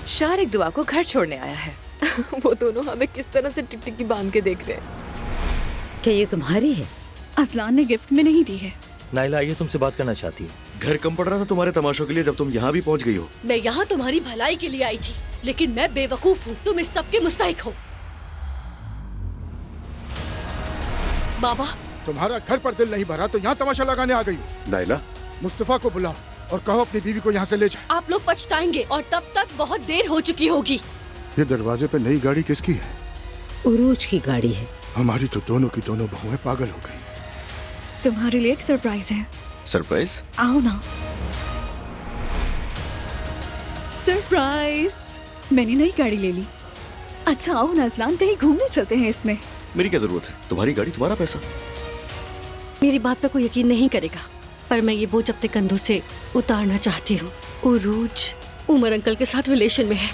शारिक दुआ को घर छोड़ने आया है। वो दोनों हमें किस तरह से टिकटिकी बांध के देख रहे हैं। क्या ये तुम्हारी है? असलान ने गिफ्ट में नहीं दी है। नाइला ये तुमसे बात करना चाहती है। घर कम पड़ रहा था तुम्हारे तमाशों के लिए जब तुम यहाँ भी पहुँच गई हो। मैं यहाँ तुम्हारी भलाई के लिए आई थी, लेकिन मैं बेवकूफ हूँ, तुम इस सब के मुस्तहिक हो। बाबा, तुम्हारा घर पर दिल नहीं भरा तो यहाँ तमाशा लगाने आ गई हो। नाइला, मुस्तफा को बुलाओ और कहो अपनी बीवी को यहाँ से ले जाए। आप लोग पछताएंगे और तब तक बहुत देर हो चुकी होगी। ये दरवाजे पे नई गाड़ी किसकी है? उरूज की गाड़ी है। हमारी तो दोनों की दोनों बहुएं पागल हो गई। तुम्हारे लिए एक सरप्राइज है। सरप्राइज? आओ ना। सरप्राइज, मैंने नई गाड़ी ले ली। अच्छा आओ ना असलान, कहीं घूमने चलते हैं इसमें। मेरी क्या जरूरत है, तुम्हारी गाड़ी तुम्हारा पैसा। मेरी बात पे कोई यकीन नहीं करेगा, पर मैं ये बोझ अपने कंधों से उतारना चाहती हूँ। उरूज उमर अंकल के साथ रिलेशन में है।